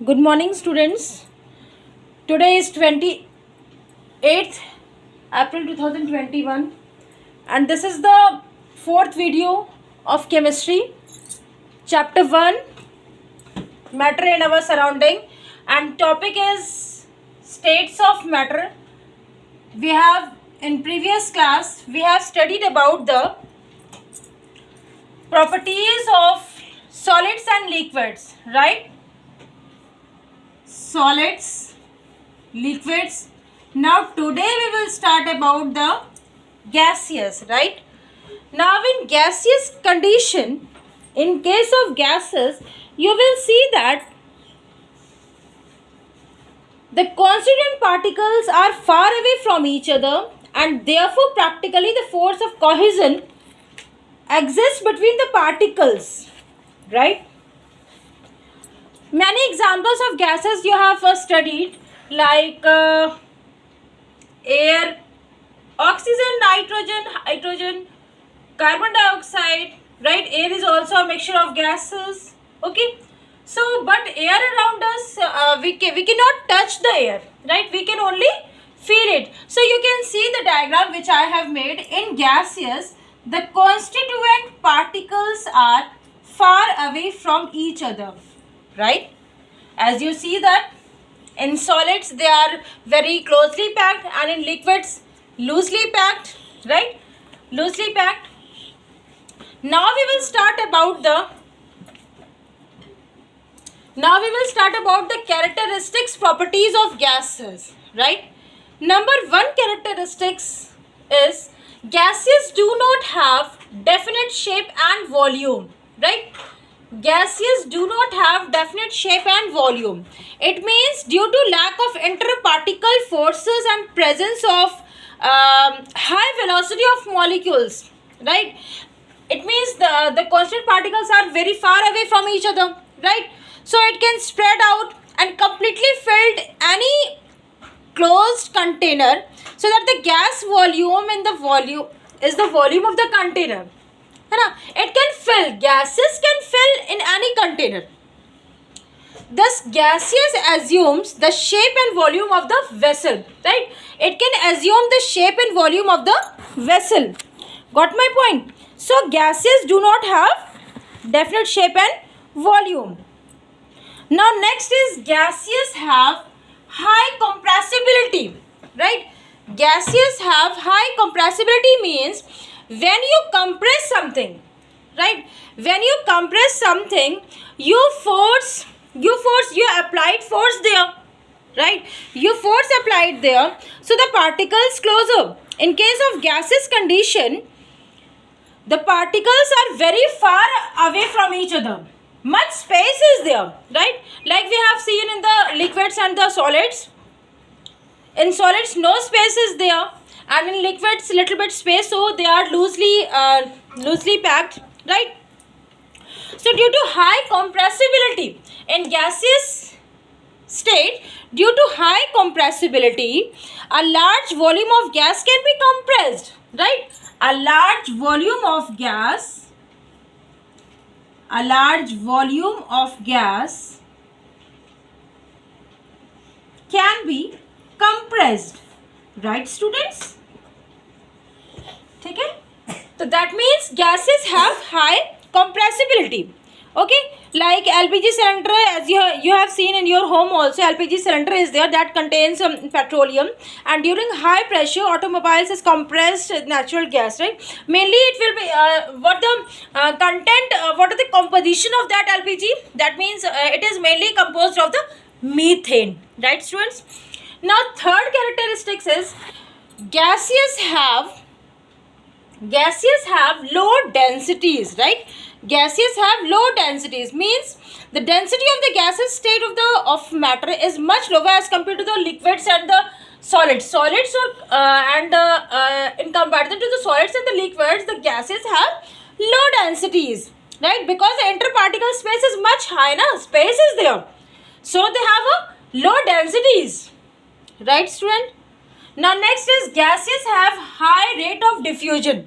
Good morning, students. Today is 28th April 2021, and this is the fourth video of chemistry, chapter 1, matter in our surrounding, and topic is states of matter. We have in previous class we have studied about the properties of solids and liquids, right? Solids, liquids. Now today we will start about the gaseous, right? Now in gaseous condition, in case of gases, you will see that the constituent particles are far away from each other, and therefore practically the force of cohesion exists between the particles, right? Many examples of gases you have studied, like air, oxygen, nitrogen, hydrogen, carbon dioxide, right? Air is also a mixture of gases, okay? So, but air around us, we cannot touch the air, right? We can only feel it. So, you can see the diagram which I have made. In gaseous, the constituent particles are far away from each other, right? As you see that in solids they are very closely packed, and in liquids loosely packed, right? Loosely packed. Now we will start about the characteristics, properties of gases, right? Number one characteristics is gases do not have definite shape and volume, right? Gases do not have definite shape and volume. It means due to lack of interparticle forces and presence of high velocity of molecules, right? It means the constant particles are very far away from each other, right? So it can spread out and completely filled any closed container, so that the gas volume in the volume is the volume of the container. It can fill, gases can fill in any container. Thus gaseous assumes the shape and volume of the vessel, right? It can assume the shape and volume of the vessel. Got my point? So gases do not have definite shape and volume. Now next is gaseous have high compressibility, right? Gaseous have high compressibility means when you compress something, right? When you compress something, you applied force there, right? You force applied there, so the particles closer. In case of gaseous condition, the particles are very far away from each other. Much space is there, right? Like we have seen in the liquids and the solids. In solids, no space is there, and in liquids, little bit space, so they are loosely packed, right? So due to high compressibility in gaseous state, due to high compressibility, a large volume of gas can be compressed, right? A large volume of gas can be compressed, right students? Okay, so that means gases have high compressibility, okay? Like LPG cylinder, as you have seen in your home also, LPG cylinder is there that contains petroleum, and during high pressure automobiles is compressed natural gas, right? Mainly it will be what are the composition of that LPG? That means it is mainly composed of the methane, right students? Now third characteristics is gaseous have low densities, right? Gaseous have low densities means the density of the gaseous state of matter is much lower as compared to the liquids and the solids. In comparison to the solids and the liquids, the gases have low densities, right? Because the interparticle space is much high, space is there, so they have a low densities, right student? Now next is gases have high rate of diffusion.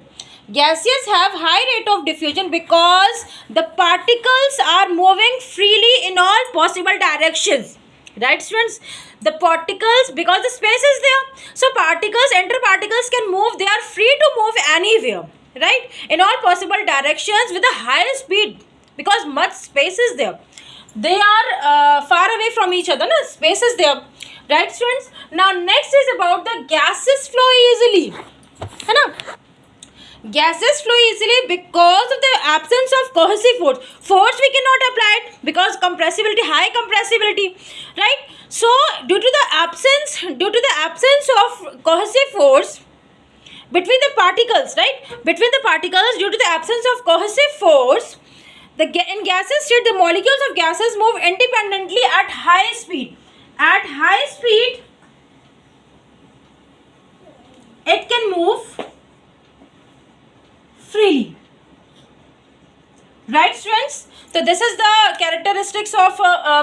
Gaseous have high rate of diffusion because the particles are moving freely in all possible directions. Right, students? The particles, because the space is there, so particles, enter particles can move. They are free to move anywhere, right? In all possible directions with a high speed because much space is there. They are far away from each other. No? Space is there, right, students? Now next is about the gases flow easily. है ना? Gases flow easily because of the absence of cohesive force. Force we cannot apply it because compressibility, high compressibility, right? So due to the absence of cohesive force between the particles, right? Between the particles, due to the absence of cohesive force, in gaseous state, the molecules of gases move independently at high speed. At high speed, it can move freely. Right, students? So this is the characteristics of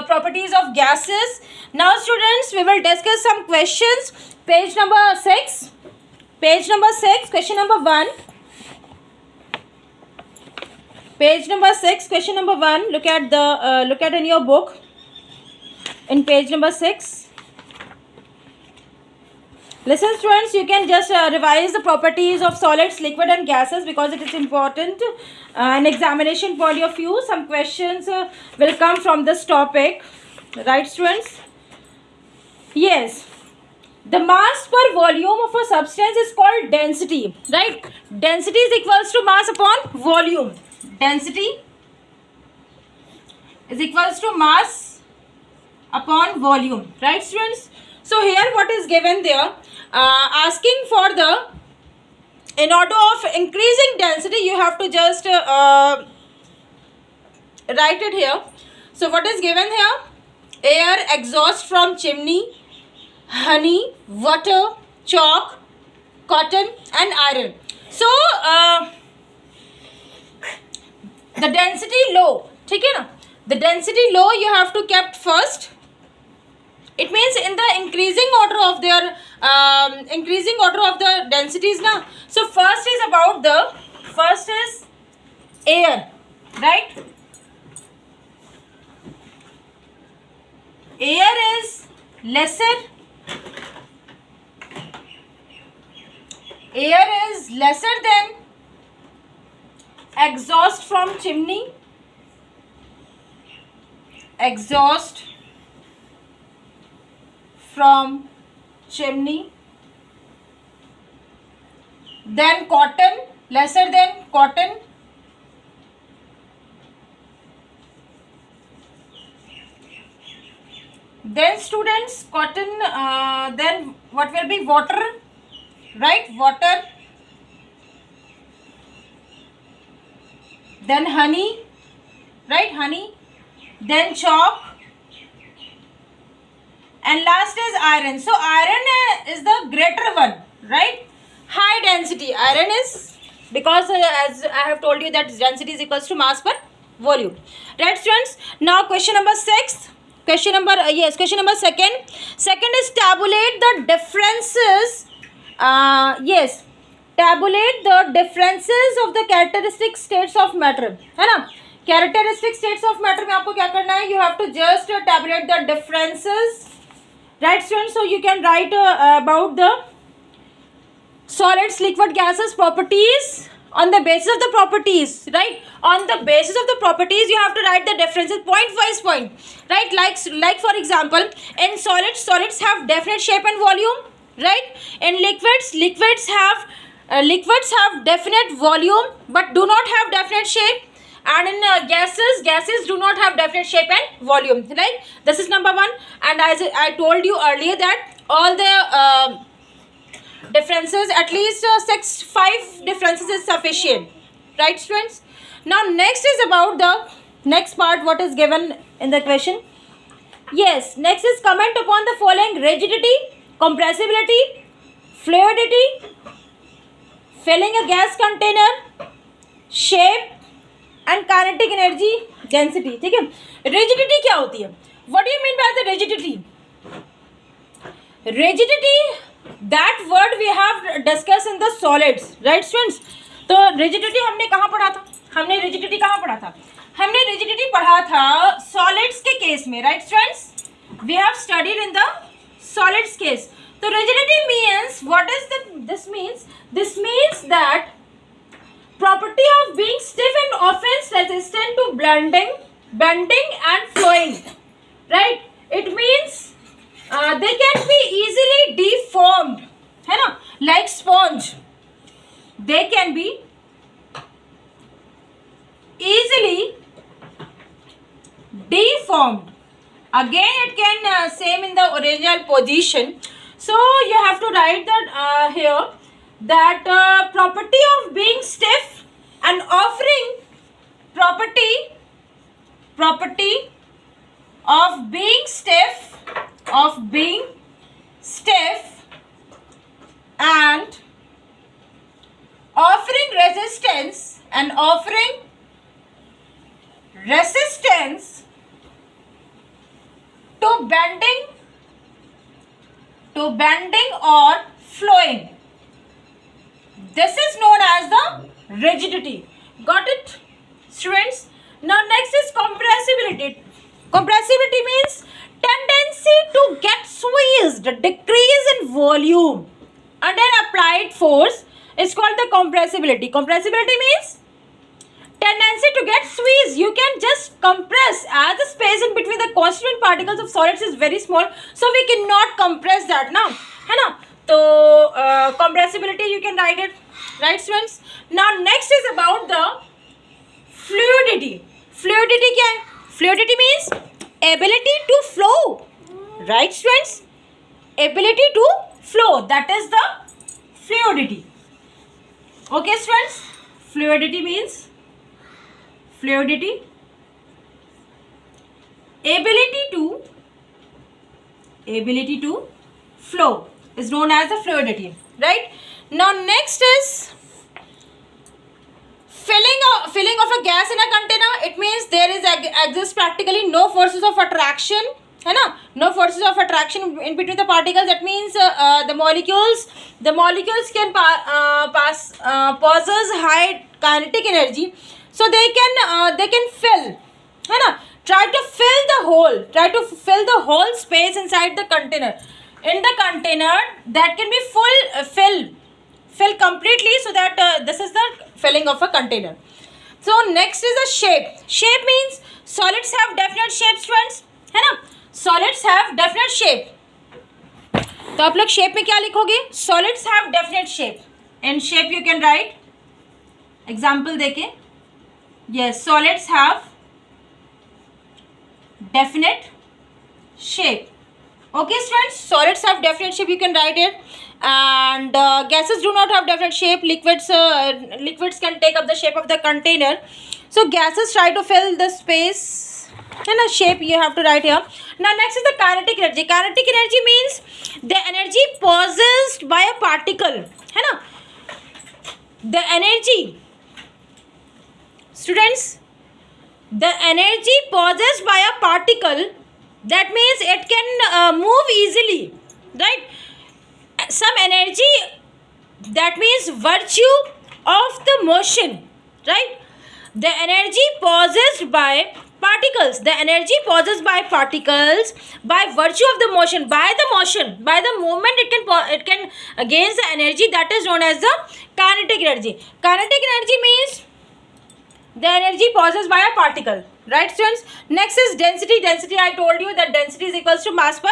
properties of gases. Now, students, we will discuss some questions. Page number 6. Page number 6, question number 1. Page number 6, question number 1. Look at in your book. In page number 6. Listen, students, you can just revise the properties of solids, liquid and gases because it is important. An examination point of view, some questions will come from this topic. Right, students? Yes. The mass per volume of a substance is called density. Right? Density is equals to mass upon volume. Density is equals to mass upon volume. Right, students? So here what is given there? Asking for the, in order of increasing density, you have to just write it here. So what is given here? Air, exhaust from chimney, honey, water, chalk, cotton and iron. So the density low, ठीक है ना? The density low you have to kept first. It means in the increasing order of their densities now. So first is air, right? Air is lesser. Air is lesser than exhaust from chimney. Exhaust from chimney. Then cotton, lesser than cotton. Then students, cotton, then what will be? Water, right? Water. Then honey, right? Honey. Then chalk. And last is iron. So iron is the greater one, right? High density. Iron is, because as I have told you that density is equals to mass per volume. Right, students? Now question number 6. Question number second. Second is tabulate the differences. Tabulate the differences of the characteristic states of matter. है ना? Characteristic states of matter में आपको क्या करना है? You have to just tabulate the differences. Right, students? So you can write about the solids, liquid, gases properties on the basis of the properties, right? On the basis of the properties, you have to write the differences point wise point, right? Like for example, in solids have definite shape and volume, right? In liquids have definite volume but do not have definite shape. And in gases do not have definite shape and volume, right? This is number 1. And as I told you earlier that all the differences, at least 5 differences is sufficient, right, students? Now next is about the next part, what is given in the question. Yes, next is comment upon the following: rigidity, compressibility, fluidity, filling a gas container, shape and kinetic energy density. ठीक है? Rigidity क्या होती है? What do you mean by the rigidity? Rigidity, that word we have discussed in the solids, right, students? तो rigidity हमने कहाँ पढ़ा था? हमने रिजिडिटी कहाँ पढ़ा था? हमने रिजिडिटी पढ़ा था सॉलिड्स के केस में, right students? We have studied in the solids case. तो rigidity means what is this means? This means that property of being stiff and often resistant to bending and flowing, right? It means they can be easily deformed, है ना, like sponge. They can be easily deformed. Again it can same in the original position. So you have to write that here, that property of being stiff and offering property of being stiff and offering resistance to bending or flowing. This is known as the rigidity. Got it, students? Now next is compressibility. Compressibility means tendency to get squeezed, decrease in volume under applied force is called the compressibility. Compressibility means tendency to get squeezed. You can just compress as the space in between the constituent particles of solids is very small, so we cannot compress that now, है ना? तो compressibility you can write it, right students? Now next is about the fluidity. Fluidity क्या है? Fluidity means ability to flow, right students? Ability to flow, that is the fluidity. Okay students? Fluidity means ability to flow is known as the fluidity, right? Now next is filling of a gas in a container. It means there is exists practically no forces of attraction, है ना? No forces of attraction in between the particles. That means the molecules can possess high kinetic energy, so they can fill, है ना? Try to fill the whole space inside the container. In the container that can be fill completely, so that this is the filling of a container. So next is the shape. Shape means solids have definite shape students, है ना? Solids have definite shape. तो आप लोग shape में क्या लिखोगे? Solids have definite shape. In shape you can write example देके, yes, solids have definite shape. Okay students, solids have definite shape, you can write it. And gases do not have definite shape. Liquids can take up the shape of the container. So gases try to fill the space, and a shape you have to write here. Now next is the kinetic energy. Kinetic energy means the energy possessed by a particle, है ना? The energy, students, the energy possessed by a particle, that means it can move easily, right? Some energy, that means virtue of the motion, right? The energy possessed by particles, by virtue of the motion, by the movement it can gains the energy, that is known as the kinetic energy. Kinetic energy means the energy possessed by a particle, right students? Next is density. Density, I told you that density is equals to mass per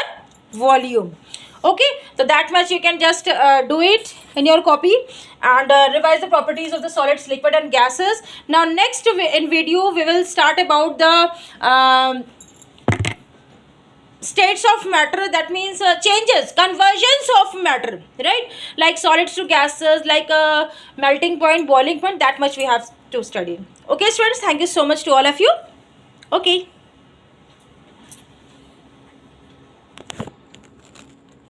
volume. Okay, so that much you can just do it in your copy, and revise the properties of the solids, liquid and gases. Now next in video we will start about the states of matter, that means changes, conversions of matter, right? Like solids to gases, like melting point, boiling point, that much we have to study. Okay students, thank you so much to all of you. Okay.